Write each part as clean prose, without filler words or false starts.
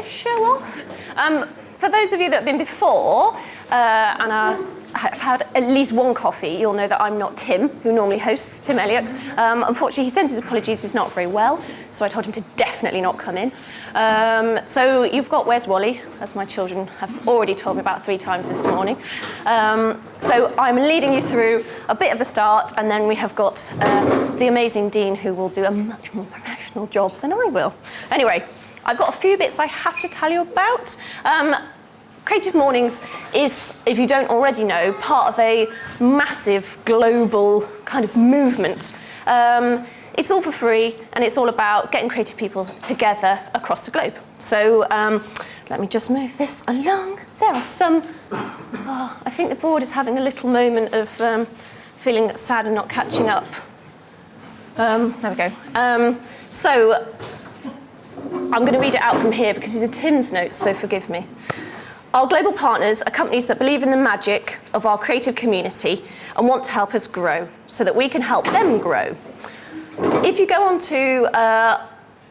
this show off. For those of you that have been before and have had at least one coffee, you'll know that I'm not Tim, who normally hosts, Tim Elliott. Unfortunately, he sends his apologies, he's not very well, so I told him to definitely not come in. So you've got Where's Wally, as my children have already told me about 3 times this morning. So I'm leading you through a bit of the start, and then we have got the amazing Dean, who will do a much more professional job than I will. Anyway, I've got a few bits I have to tell you about. Creative Mornings is, if you don't already know, part of a massive global kind of movement. It's all for free, and it's all about getting creative people together across the globe. So let me just move this along. There are some, I think the board is having a little moment of feeling sad and not catching up. There we go. So I'm going to read it out from here because these are Tim's notes, so forgive me. Our global partners are companies that believe in the magic of our creative community and want to help us grow so that we can help them grow. If you go onto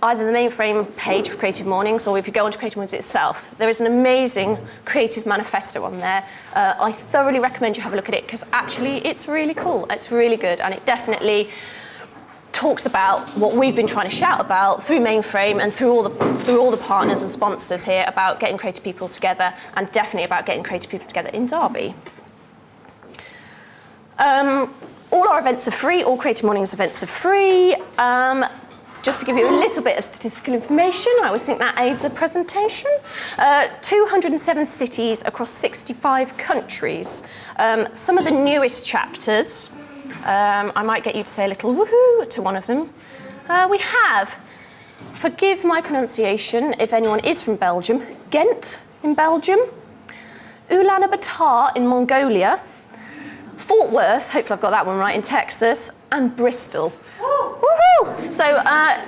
either the mainframe page for Creative Mornings, or if you go onto Creative Mornings itself, there is an amazing creative manifesto on there. I thoroughly recommend you have a look at it because actually it's really cool. It's really good, and it definitely talks about what we've been trying to shout about through Mainframe and through all the partners and sponsors here about getting creative people together, and definitely about getting creative people together in Derby. All our events are free, all Creative Mornings events are free. Just to give you a little bit of statistical information, I always think that aids a presentation. 207 cities across 65 countries. Some of the newest chapters, I might get you to say a little woohoo to one of them. We have, forgive my pronunciation if anyone is from Belgium, Ghent in Belgium, Ulaanbaatar in Mongolia, Fort Worth, hopefully I've got that one right, in Texas, and Bristol. Woohoo! So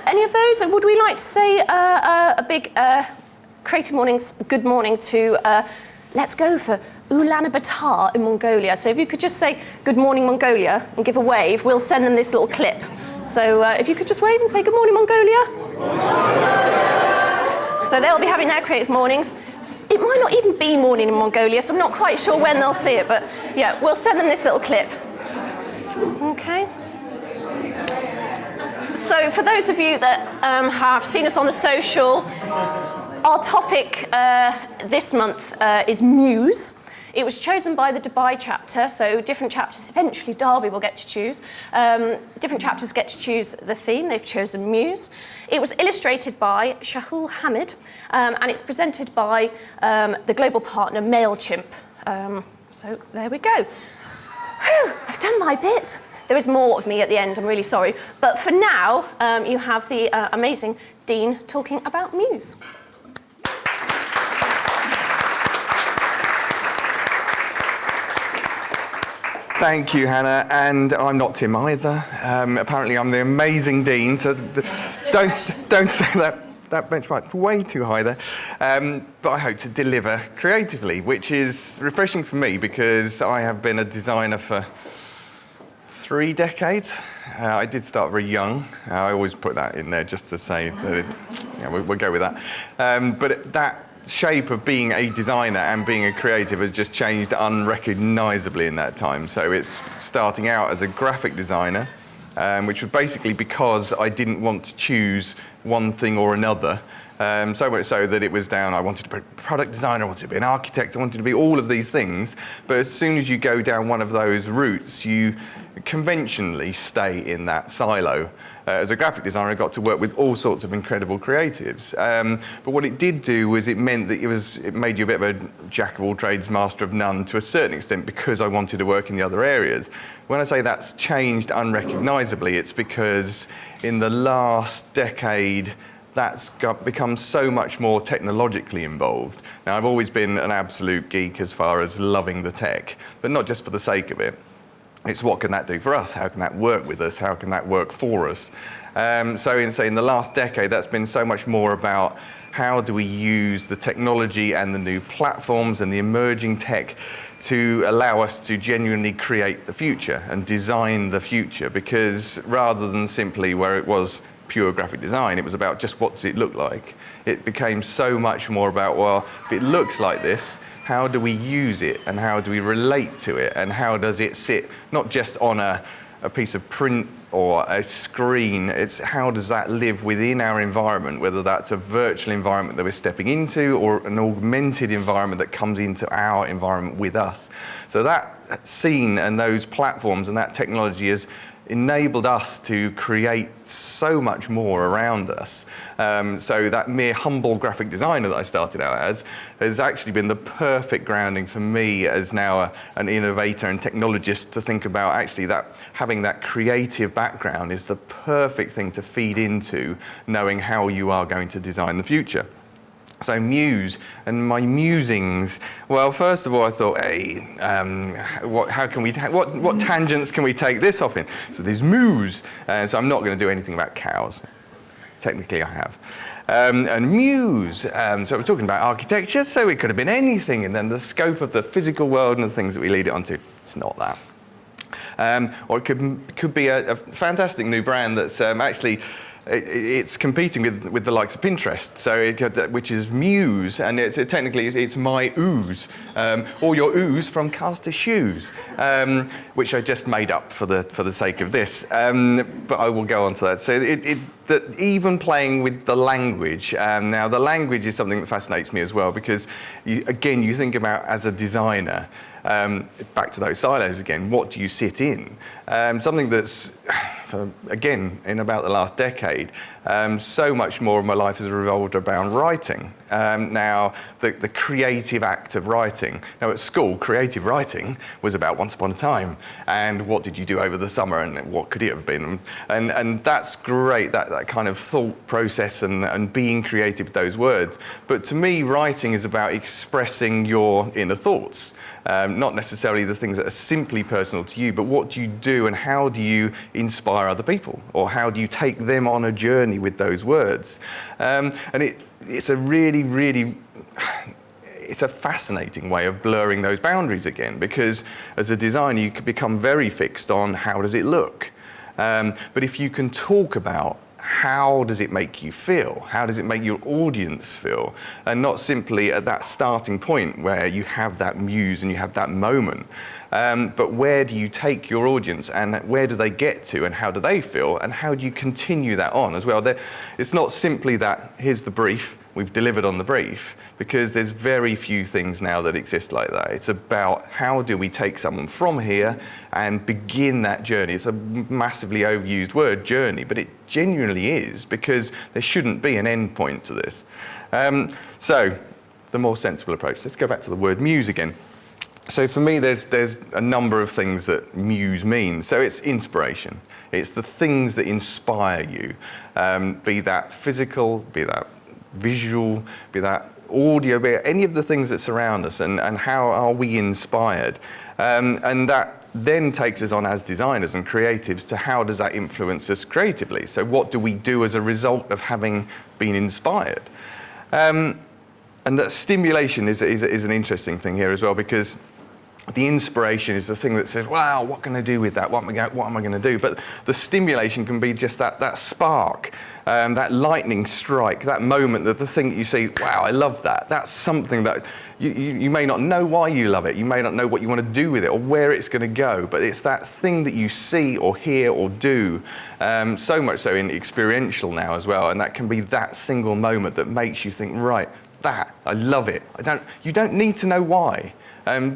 any of those, would we like to say a big Creative Mornings good morning to, let's go for Ulaanbaatar in Mongolia. So if you could just say good morning Mongolia and give a wave, we'll send them this little clip. So if you could just wave and say good morning Mongolia. So they'll be having their Creative Mornings. It might not even be morning in Mongolia, so I'm not quite sure when they'll see it, but yeah, we'll send them this little clip. Okay. So for those of you that have seen us on the social, our topic this month is Muse. It was chosen by the Dubai chapter, so different chapters, eventually Derby will get to choose. Different chapters get to choose the theme. They've chosen Muse. It was illustrated by Shahul Hamid, and it's presented by the global partner MailChimp. So there we go. Whew, I've done my bit. There is more of me at the end, I'm really sorry. But for now, you have the amazing Dean talking about Muse. Thank you, Hannah, and I'm not Tim either. Apparently I'm the amazing Dean, so don't say that benchmark's way too high there. But I hope to deliver creatively, which is refreshing for me because I have been a designer for 3 decades. I did start very young. I always put that in there just to say that, we'll go with that. But that shape of being a designer and being a creative has just changed unrecognisably in that time. So it's starting out as a graphic designer, which was basically because I didn't want to choose one thing or another. So much so that it was down, I wanted to be a product designer, I wanted to be an architect, I wanted to be all of these things. But as soon as you go down one of those routes, you conventionally stay in that silo. As a graphic designer, I got to work with all sorts of incredible creatives. But what it did do was it meant that it made you a bit of a jack of all trades, master of none to a certain extent because I wanted to work in the other areas. When I say that's changed unrecognisably, it's because in the last decade, that's become so much more technologically involved. Now, I've always been an absolute geek as far as loving the tech, but not just for the sake of it. It's what can that do for us? How can that work with us? How can that work for us? So in the last decade, that's been so much more about how do we use the technology and the new platforms and the emerging tech to allow us to genuinely create the future and design the future, because rather than simply where it was pure graphic design. It was about just what does it look like. It became so much more about, well, if it looks like this, how do we use it and how do we relate to it and how does it sit not just on a piece of print or a screen, it's how does that live within our environment, whether that's a virtual environment that we're stepping into or an augmented environment that comes into our environment with us. So that scene and those platforms and that technology has enabled us to create so much more around us. So that mere humble graphic designer that I started out as has actually been the perfect grounding for me as now an innovator and technologist to think about actually that having that creative background is the perfect thing to feed into knowing how you are going to design the future. So Muse and my musings. Well, first of all, I thought, hey, what tangents can we take this off in? So there's Muse, so I'm not going to do anything about cows. Technically, I have. And Muse, so we're talking about architecture, so it could have been anything, and then the scope of the physical world and the things that we lead it onto. It's not that. Or it could be a fantastic new brand that's actually. It's competing with the likes of Pinterest, so which is Muse, and technically it's my ooze, or your ooze from Caster Shoes, which I just made up for the sake of this, but I will go on to that. So that even playing with the language, now the language is something that fascinates me as well because you think about as a designer. Back to those silos again, what do you sit in? Something that's, again, in about the last decade, so much more of my life has revolved around writing. Now, the creative act of writing. Now, at school, creative writing was about once upon a time, and what did you do over the summer, and what could it have been? And that's great, that kind of thought process and being creative with those words. But to me, writing is about expressing your inner thoughts. Not necessarily the things that are simply personal to you, but what do you do and how do you inspire other people? Or how do you take them on a journey with those words? And it's a really, really, it's a fascinating way of blurring those boundaries again, because as a designer, you could become very fixed on how does it look. But if you can talk about how does it make you feel? How does it make your audience feel? And not simply at that starting point where you have that muse and you have that moment, but where do you take your audience and where do they get to and how do they feel and how do you continue that on as well? It's not simply that here's the brief, we've delivered on the brief, because there's very few things now that exist like that. It's about how do we take someone from here and begin that journey. It's a massively overused word, journey, but it genuinely is, because there shouldn't be an end point to this. So the more sensible approach. Let's go back to the word muse again. So for me, there's a number of things that muse means. So it's inspiration. It's the things that inspire you, be that physical, be that visual, be that audio, be any of the things that surround us, and how are we inspired? And that then takes us on as designers and creatives to how does that influence us creatively? So what do we do as a result of having been inspired? And that stimulation is an interesting thing here as well, because the inspiration is the thing that says, wow, what can I do with that? What am I going to do? But the stimulation can be just that spark, that lightning strike, that moment, that the thing that you say, wow, I love that. That's something that you may not know why you love it. You may not know what you want to do with it or where it's going to go, but it's that thing that you see or hear or do, so much so in experiential now as well. And that can be that single moment that makes you think, right, that, I love it. You don't need to know why.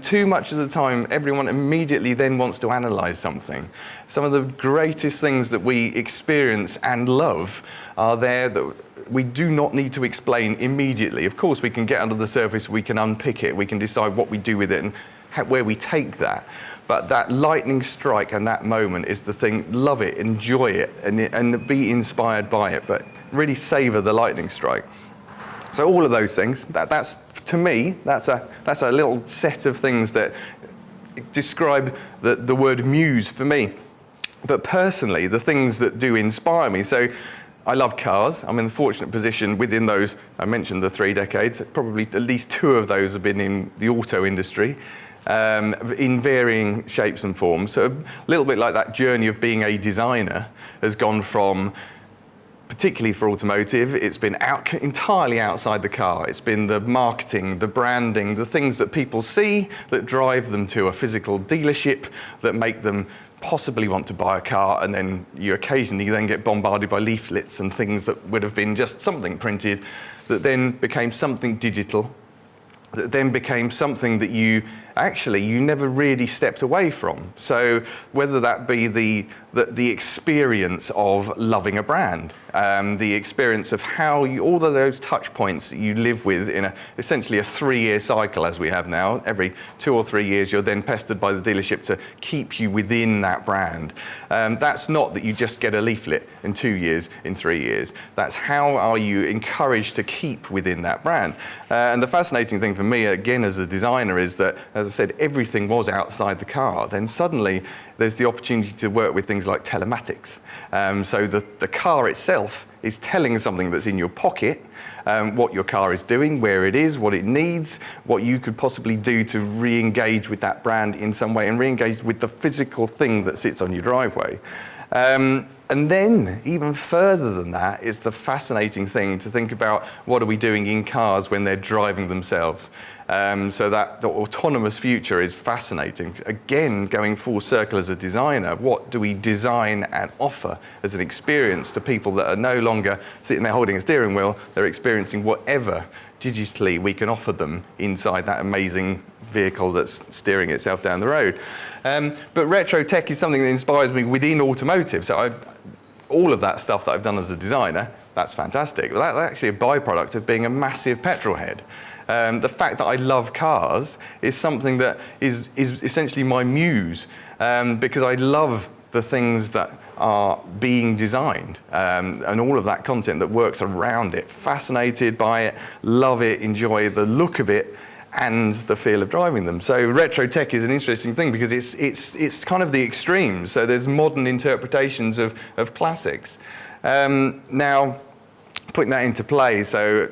Too much of the time, everyone immediately then wants to analyse something. Some of the greatest things that we experience and love are there that we do not need to explain immediately. Of course, we can get under the surface, we can unpick it, we can decide what we do with it and where we take that. But that lightning strike and that moment is the thing. Love it, enjoy it, and be inspired by it, but really savour the lightning strike. So all of those things, that's to me, that's a little set of things that describe the word muse for me. But personally, the things that do inspire me. So I love cars. I'm in the fortunate position within those, I mentioned the 3 decades, probably at least 2 of those have been in the auto industry, in varying shapes and forms. So a little bit like that journey of being a designer has gone from particularly for automotive, it's been entirely outside the car. It's been the marketing, the branding, the things that people see that drive them to a physical dealership that make them possibly want to buy a car, and then you occasionally then get bombarded by leaflets and things that would have been just something printed that then became something digital, that then became something that you never really stepped away from. So whether that be the experience of loving a brand, the experience of how all of those touch points that you live with in essentially a 3-year cycle as we have now. Every 2 or 3 years you're then pestered by the dealership to keep you within that brand. That's not that you just get a leaflet in 2 years, in 3 years. That's how are you encouraged to keep within that brand. And the fascinating thing for me, again, as a designer, is that, as I said, everything was outside the car. Then suddenly there's the opportunity to work with things like telematics. So the car itself is telling something that's in your pocket, what your car is doing, where it is, what it needs, what you could possibly do to re-engage with that brand in some way and re-engage with the physical thing that sits on your driveway. And then, even further than that, is the fascinating thing to think about what are we doing in cars when they're driving themselves. So that the autonomous future is fascinating. Again, going full circle as a designer, what do we design and offer as an experience to people that are no longer sitting there holding a steering wheel, they're experiencing whatever digitally we can offer them inside that amazing vehicle that's steering itself down the road. But retro tech is something that inspires me within automotive. So all of that stuff that I've done as a designer, that's fantastic. But that's actually a byproduct of being a massive petrol head. The fact that I love cars is something that is essentially my muse, because I love the things that are being designed and all of that content that works around it. Fascinated by it, love it, enjoy the look of it and the feel of driving them. So retro tech is an interesting thing because it's kind of the extremes. So there's modern interpretations of classics. Now, putting that into play, so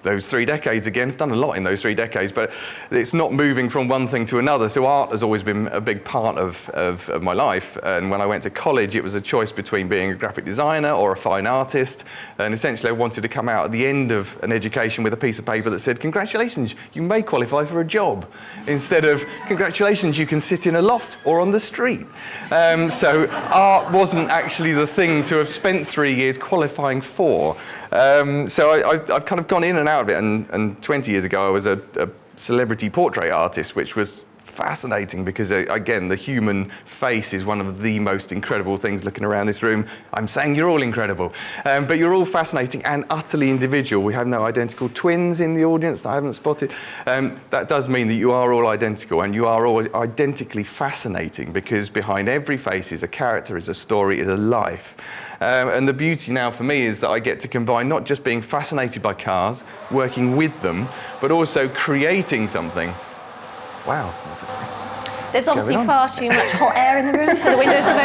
those 3 decades again, I've done a lot in those 3 decades, but it's not moving from one thing to another. So art has always been a big part of my life. And when I went to college, it was a choice between being a graphic designer or a fine artist. And essentially I wanted to come out at the end of an education with a piece of paper that said, congratulations, you may qualify for a job. Instead of, congratulations, you can sit in a loft or on the street. So art wasn't actually the thing to have spent 3 years qualifying for. So I've kind of gone in and out of it, and 20 years ago I was a celebrity portrait artist, which was fascinating because, again, the human face is one of the most incredible things looking around this room. I'm saying you're all incredible, but you're all fascinating and utterly individual. We have no identical twins in the audience that I haven't spotted. That does mean that you are all identical and you are all identically fascinating, because behind every face is a character, is a story, is a life. And the beauty now for me is that I get to combine not just being fascinated by cars, working with them, but also creating something. Wow. There's obviously far too much hot air in the room, so the windows have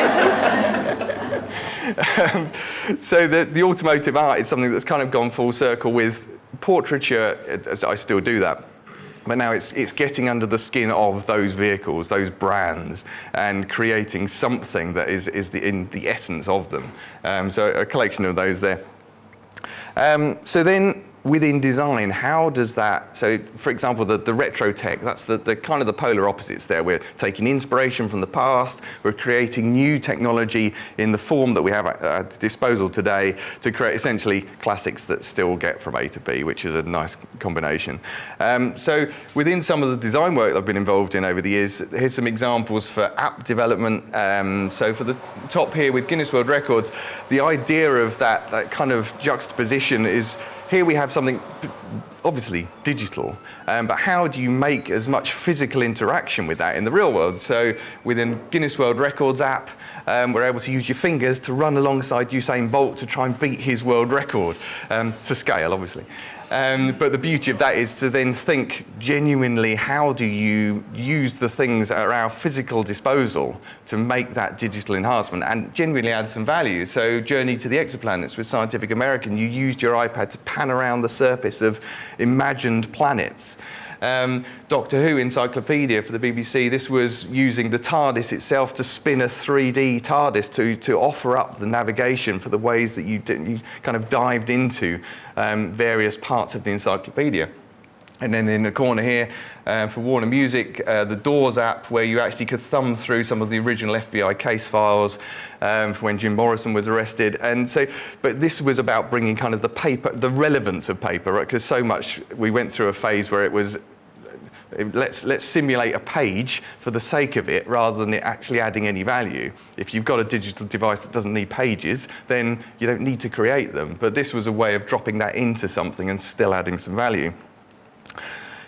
opened. So the automotive art is something that's kind of gone full circle with portraiture. I still do that. But now it's getting under the skin of those vehicles, those brands, and creating something that is in the essence of them. So a collection of those there. So then, within design, how does that, so for example, the retro tech, that's the kind of the polar opposites there. We're taking inspiration from the past, we're creating new technology in the form that we have at our disposal today to create essentially classics that still get from A to B, which is a nice combination. So within some of the design work I've been involved in over the years, here's some examples for app development. So for the top here with Guinness World Records, the idea of that kind of juxtaposition is, here we have something obviously digital, but how do you make as much physical interaction with that in the real world? So within Guinness World Records app, we're able to use your fingers to run alongside Usain Bolt to try and beat his world record, to scale obviously. But the beauty of that is to then think genuinely, how do you use the things at our physical disposal to make that digital enhancement and genuinely add some value? So Journey to the Exoplanets with Scientific American, you used your iPad to pan around the surface of imagined planets. Doctor Who encyclopedia for the BBC, this was using the TARDIS itself to spin a 3D TARDIS to offer up the navigation for the ways that you kind of dived into various parts of the encyclopedia. And then in the corner here, for Warner Music, the Doors app, where you actually could thumb through some of the original FBI case files for when Jim Morrison was arrested. And so, but this was about bringing kind of the paper, the relevance of paper, right? Because so much, we went through a phase where it was, let's simulate a page for the sake of it, rather than it actually adding any value. If you've got a digital device that doesn't need pages, then you don't need to create them. But this was a way of dropping that into something and still adding some value.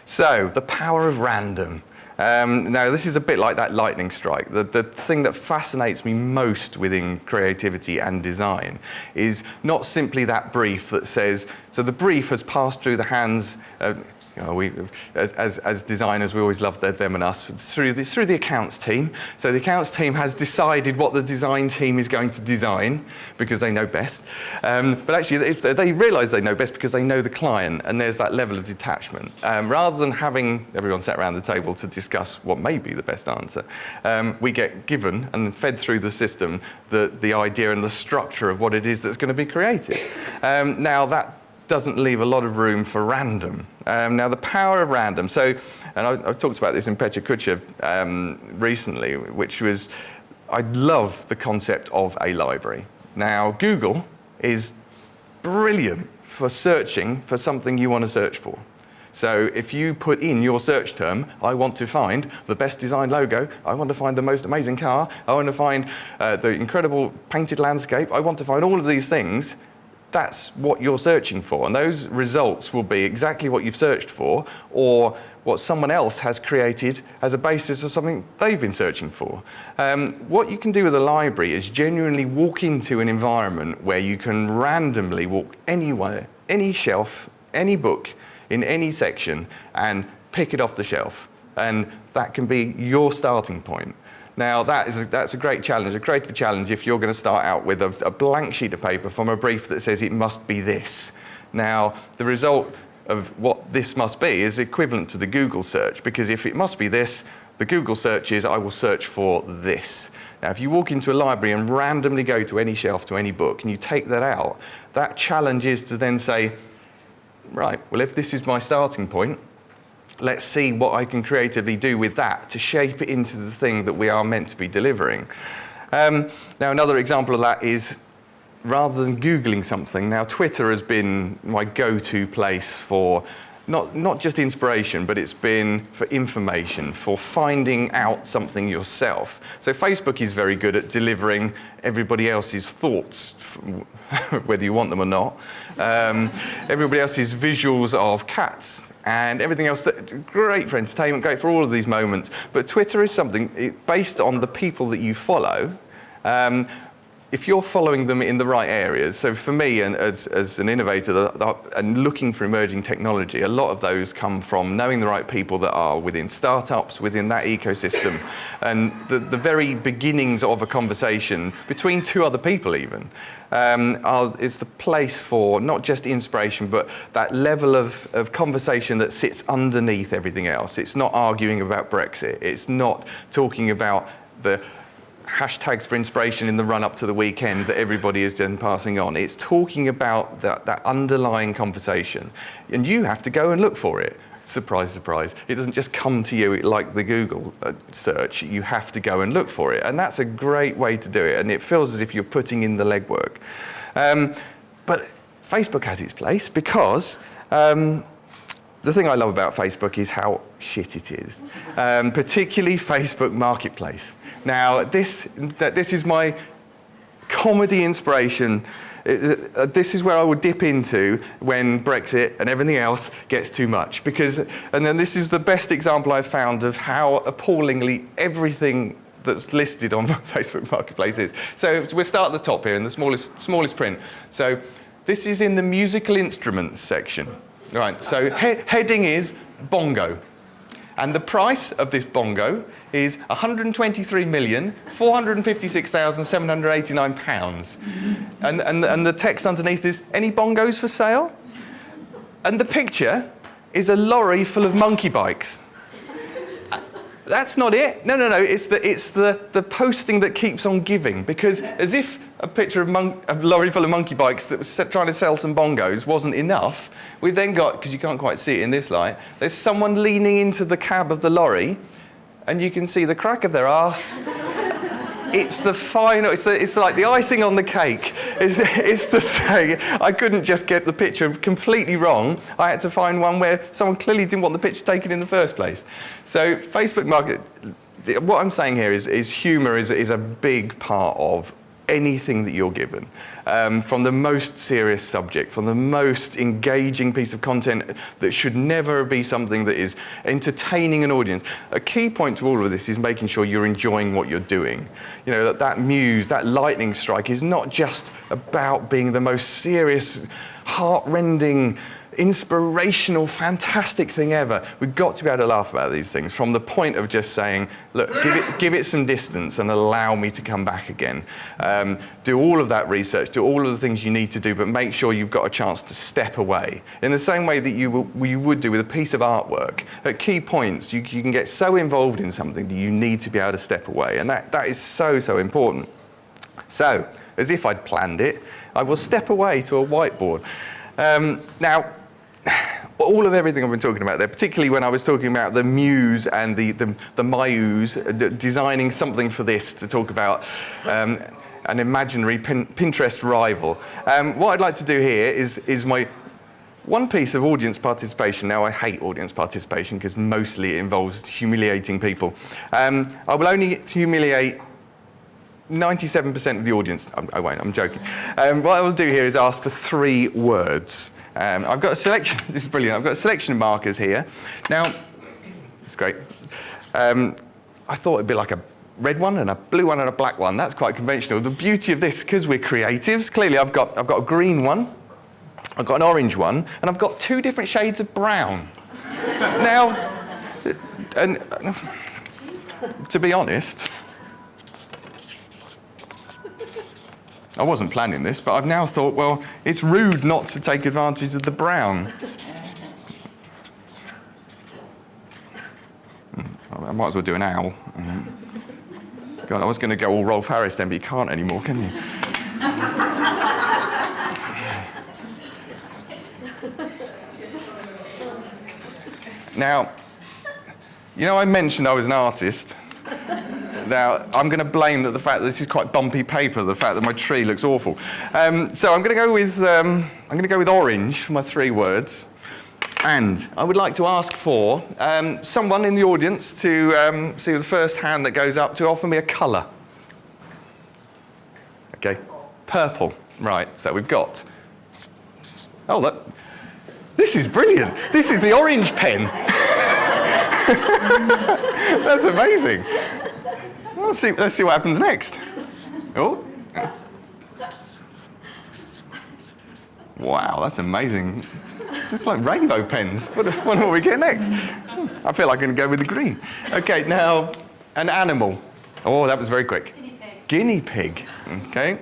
So, the power of random. Now, this is a bit like that lightning strike. The thing that fascinates me most within creativity and design is not simply that brief that says, so the brief has passed through the hands of, as designers, we always love them and us, through the accounts team. So the accounts team has decided what the design team is going to design because they know best. But actually, they realise they know best because they know the client, and there's that level of detachment. Rather than having everyone sat around the table to discuss what may be the best answer, we get given and fed through the system the idea and the structure of what it is that's going to be created. Now, that doesn't leave a lot of room for random. Now, the power of random. So, and I've talked about this in Pecha Kucha recently, which was, I love the concept of a library. Now, Google is brilliant for searching for something you want to search for. So if you put in your search term, I want to find the best designed logo, I want to find the most amazing car, I want to find the incredible painted landscape, I want to find all of these things, that's what you're searching for. And those results will be exactly what you've searched for, or what someone else has created as a basis of something they've been searching for. What you can do with a library is genuinely walk into an environment where you can randomly walk anywhere, any shelf, any book, in any section, and pick it off the shelf. And that can be your starting point. Now, that's a great challenge, a creative challenge if you're going to start out with a blank sheet of paper from a brief that says it must be this. Now, the result of what this must be is equivalent to the Google search, because if it must be this, the Google search is I will search for this. Now, if you walk into a library and randomly go to any shelf, to any book, and you take that out, that challenge is to then say, right, well, if this is my starting point, let's see what I can creatively do with that to shape it into the thing that we are meant to be delivering. Now, another example of that is, rather than Googling something, now Twitter has been my go-to place for not just inspiration, but it's been for information, for finding out something yourself. So Facebook is very good at delivering everybody else's thoughts, whether you want them or not. Everybody else's visuals of cats and everything else, great for entertainment, great for all of these moments. But Twitter is something based on the people that you follow. If you're following them in the right areas, so for me, and as an innovator and looking for emerging technology, a lot of those come from knowing the right people that are within startups, within that ecosystem, and the very beginnings of a conversation between two other people even, is the place for not just inspiration, but that level of conversation that sits underneath everything else. It's not arguing about Brexit. It's not talking about the hashtags for inspiration in the run-up to the weekend that everybody is then passing on. It's talking about that underlying conversation. And you have to go and look for it. Surprise, surprise. It doesn't just come to you like the Google search. You have to go and look for it. And that's a great way to do it. And it feels as if you're putting in the legwork. But Facebook has its place because the thing I love about Facebook is how shit it is, particularly Facebook Marketplace. Now, this is my comedy inspiration. This is where I would dip into when Brexit and everything else gets too much. And then this is the best example I've found of how appallingly everything that's listed on Facebook Marketplace is. So we'll start at the top here in the smallest print. So this is in the musical instruments section. Right, so heading is bongo. And the price of this bongo is £123,456,789. And the text underneath is, any bongos for sale? And the picture is a lorry full of monkey bikes. That's not it. No. It's the posting that keeps on giving. Because as if a picture of a lorry full of monkey bikes that was trying to sell some bongos wasn't enough, we've then got, because you can't quite see it in this light, there's someone leaning into the cab of the lorry, and you can see the crack of their arse. It's the final, it's like the icing on the cake. It's to say, I couldn't just get the picture completely wrong. I had to find one where someone clearly didn't want the picture taken in the first place. So Facebook market, what I'm saying here is humour is a big part of anything that you're given. From the most serious subject, from the most engaging piece of content that should never be something that is entertaining an audience. A key point to all of this is making sure you're enjoying what you're doing. You know, that Muse, that lightning strike is not just about being the most serious, heart-rending, inspirational, fantastic thing ever. We've got to be able to laugh about these things from the point of just saying, look, give it some distance and allow me to come back again. Do all of that research, do all of the things you need to do, but make sure you've got a chance to step away. In the same way that you would do with a piece of artwork. At key points, you can get so involved in something that you need to be able to step away. And that is so, so important. So, as if I'd planned it, I will step away to a whiteboard. Now, all of everything I've been talking about there, particularly when I was talking about the Muse and the Muse, designing something for this to talk about an imaginary Pinterest rival. What I'd like to do here is my one piece of audience participation. Now, I hate audience participation because mostly it involves humiliating people. I will only humiliate 97% of the audience. I won't, I'm joking. What I will do here is ask for 3 words. I've got a selection, this is brilliant, I've got a selection of markers here. Now, it's great. I thought it'd be like a red one and a blue one and a black one. That's quite conventional. The beauty of this, because we're creatives, clearly I've got a green one, I've got an orange one, and I've got 2 different shades of brown. Now, and to be honest, I wasn't planning this, but I've now thought, well, it's rude not to take advantage of the brown. I might as well do an owl. God, I was going to go all Rolf Harris then, but you can't anymore, can you? Now, you know I mentioned I was an artist. Now, I'm going to blame the fact that this is quite bumpy paper, the fact that my tree looks awful. So I'm going to go with orange for my 3 words. And I would like to ask for someone in the audience to see the first hand that goes up to offer me a colour. Okay, purple. Right, so we've got... Oh, look. This is brilliant. This is the orange pen. That's amazing. Let's see what happens next. Oh. Wow, that's amazing. It's like rainbow pens. What will we get next? I feel like I'm going to go with the green. Okay, now, an animal. Oh, that was very quick. Guinea pig. Okay.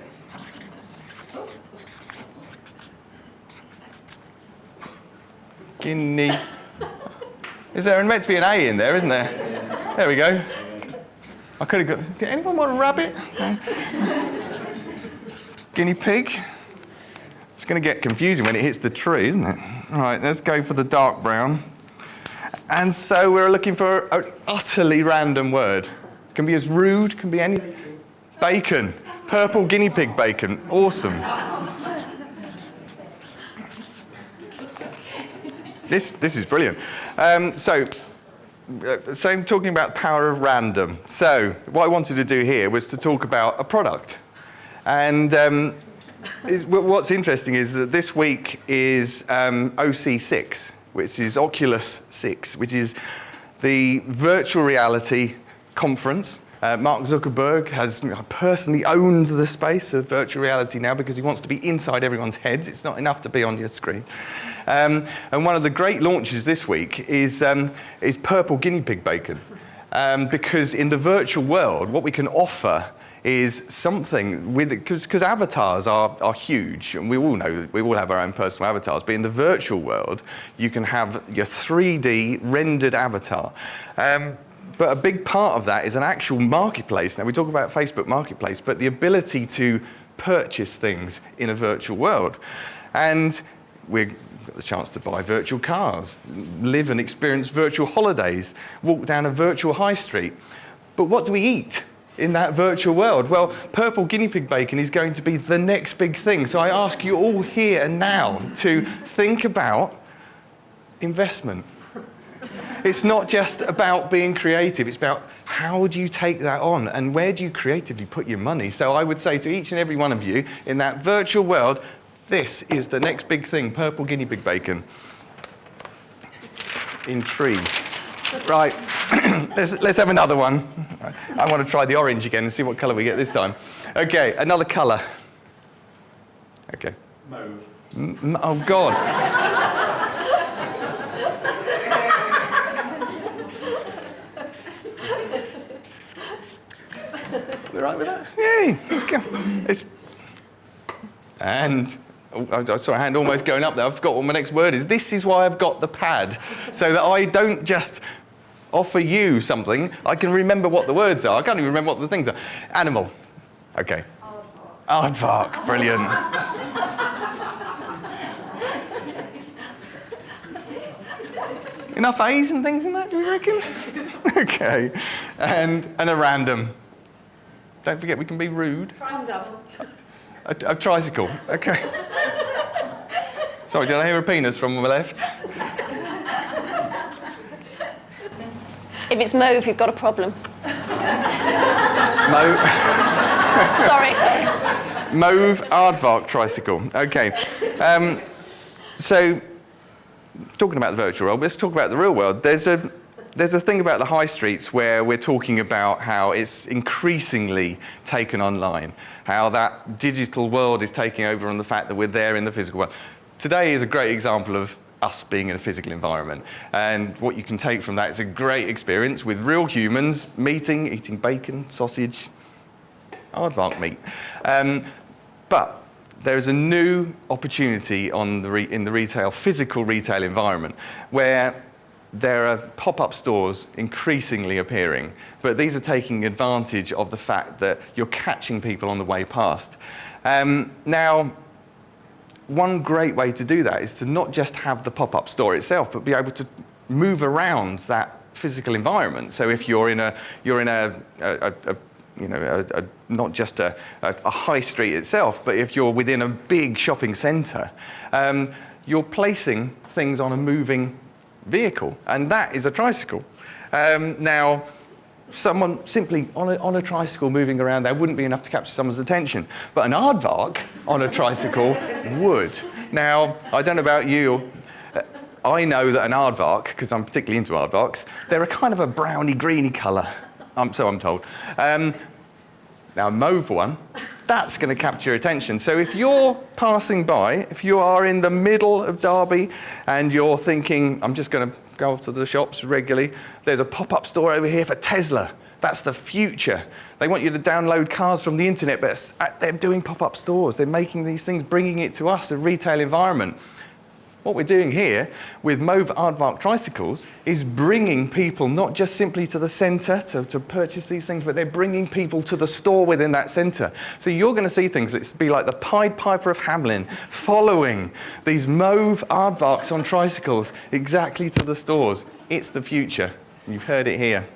Guinea. Is there meant to be an A in there, isn't there? There we go. I could have got... Did anyone want a rabbit? No. Guinea pig. It's going to get confusing when it hits the tree, isn't it? All right, let's go for the dark brown. And so we're looking for an utterly random word. Can be as rude, can be any... Bacon. Purple guinea pig bacon. Awesome. This is brilliant. So I'm talking about the power of random. So what I wanted to do here was to talk about a product. And what's interesting is that this week is OC6, which is Oculus 6, which is the virtual reality conference. Mark Zuckerberg has personally owns the space of virtual reality now because he wants to be inside everyone's heads. It's not enough to be on your screen. And one of the great launches this week is purple guinea pig bacon. Because in the virtual world, what we can offer is something with, because avatars are huge, and we all know, we all have our own personal avatars, but in the virtual world, you can have your 3D rendered avatar. But a big part of that is an actual marketplace. Now, we talk about Facebook Marketplace, but the ability to purchase things in a virtual world. And we've got the chance to buy virtual cars, live and experience virtual holidays, walk down a virtual high street. But what do we eat in that virtual world? Well, purple guinea pig bacon is going to be the next big thing. So I ask you all here and now to think about investment. It's not just about being creative, it's about how do you take that on and where do you creatively put your money? So I would say to each and every one of you in that virtual world, this is the next big thing, purple guinea pig bacon in trees. Right, let's have another one. I want to try the orange again and see what colour we get this time. Okay, another colour. Okay. Mauve. Oh, God. We right with that? Yay, let's go. And, I saw a hand almost going up there. I forgot what my next word is. This is why I've got the pad, so that I don't just offer you something. I can remember what the words are. I can't even remember what the things are. Animal. Okay. Aardvark. Brilliant. Enough A's and things in that, do you reckon? Okay. And a random. Don't forget, we can be rude. A tricycle. Okay. Sorry, did I hear a penis from my left? If it's mauve, you've got a problem. Sorry. Mauve aardvark tricycle. Okay. So, talking about the virtual world, let's talk about the real world. There's a thing about the high streets where we're talking about how it's increasingly taken online, how that digital world is taking over on the fact that we're there in the physical world. Today is a great example of us being in a physical environment. And what you can take from that is a great experience with real humans meeting, eating bacon, sausage, aardvark meat. But there is a new opportunity in the physical retail environment where there are pop-up stores increasingly appearing, but these are taking advantage of the fact that you're catching people on the way past. Now, one great way to do that is to not just have the pop-up store itself, but be able to move around that physical environment. So if you're in not just a high street itself, but if you're within a big shopping centre, you're placing things on a moving vehicle, and that is a tricycle. Now, someone simply on a tricycle moving around there wouldn't be enough to capture someone's attention, but an aardvark on a tricycle would. Now, I don't know about you, I know that an aardvark, because I'm particularly into aardvarks, they're a kind of a browny greeny colour, so I'm told. Now, a mauve one, that's going to capture your attention. So if you're passing by, if you are in the middle of Derby and you're thinking, I'm just going to go off to the shops regularly, there's a pop-up store over here for Tesla. That's the future. They want you to download cars from the internet, but they're doing pop-up stores. They're making these things, bringing it to us, a retail environment. What we're doing here with mauve aardvark tricycles is bringing people not just simply to the centre to purchase these things, but they're bringing people to the store within that centre. So you're going to see things that be like the Pied Piper of Hamelin following these mauve aardvarks on tricycles exactly to the stores. It's the future. You've heard it here.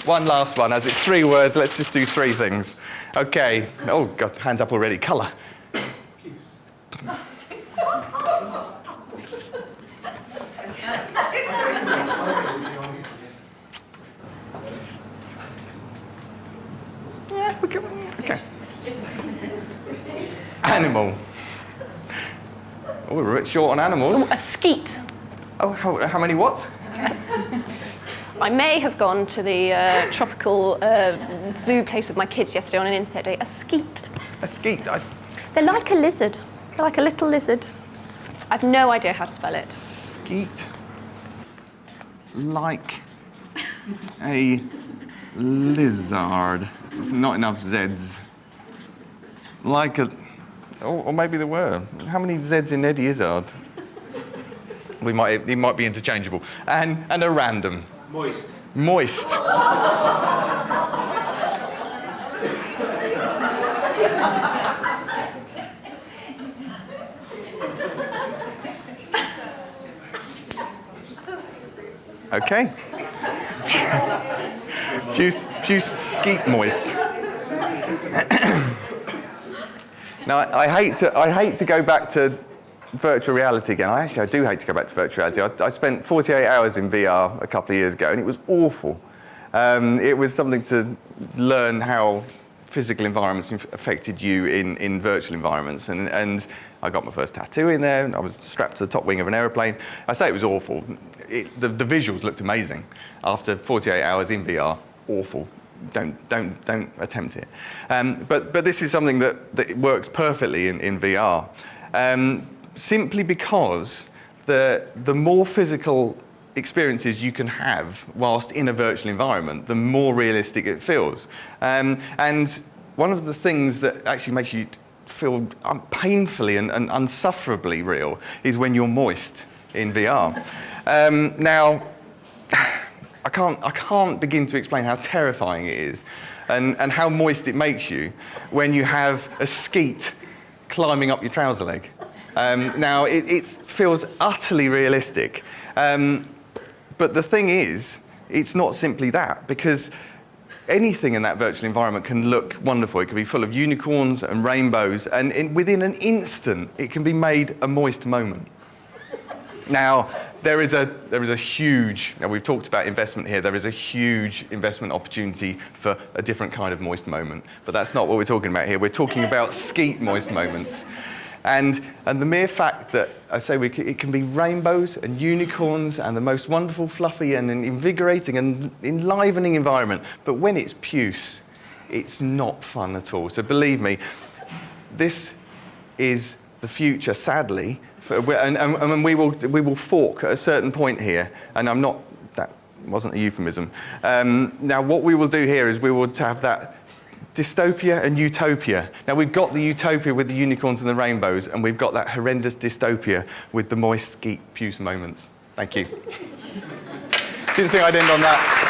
One last one, as it's 3 words, let's just do 3 things. Okay. Oh, God, hands up already. Colour. Yeah, okay. Animal. Oh, we're a bit short on animals. Ooh, a skeet. Oh, how many what? I may have gone to the tropical zoo place with my kids yesterday on an insect day. A skeet. A skeet. They're like a lizard. They're like a little lizard. I've no idea how to spell it. Skeet. Like a lizard. There's not enough Zs. Like a... Or maybe there were. How many Zs in Eddie Izzard? It might be interchangeable. And a random. Moist. Moist. Okay. Few skeet moist. Now, I hate to go back to virtual reality again. I do hate to go back to virtual reality. I spent 48 hours in VR a couple of years ago, and it was awful. It was something to learn how physical environments affected you in virtual environments. And I got my first tattoo in there, and I was strapped to the top wing of an aeroplane. I say it was awful. The visuals looked amazing. After 48 hours in VR, awful. Don't attempt it. But this is something that works perfectly in VR. Simply because the more physical experiences you can have whilst in a virtual environment, the more realistic it feels. And one of the things that actually makes you feel painfully and unsufferably real is when you're moist in VR. Now, I can't begin to explain how terrifying it is and how moist it makes you when you have a skeet climbing up your trouser leg. Now, it feels utterly realistic. But the thing is, it's not simply that, because anything in that virtual environment can look wonderful. It can be full of unicorns and rainbows, and within an instant, it can be made a moist moment. Now, there is a huge, now we've talked about investment here, there is a huge investment opportunity for a different kind of moist moment. But that's not what we're talking about here. We're talking about skeet moist moments. And the mere fact that, I say, it can be rainbows and unicorns and the most wonderful, fluffy and invigorating and enlivening environment. But when it's puce, it's not fun at all. So believe me, this is the future, sadly. And we will fork at a certain point here. And that wasn't a euphemism. Now, what we will do here is we will have that dystopia and utopia. Now, we've got the utopia with the unicorns and the rainbows, and we've got that horrendous dystopia with the moist skeet puce moments. Thank you. Didn't think I'd end on that.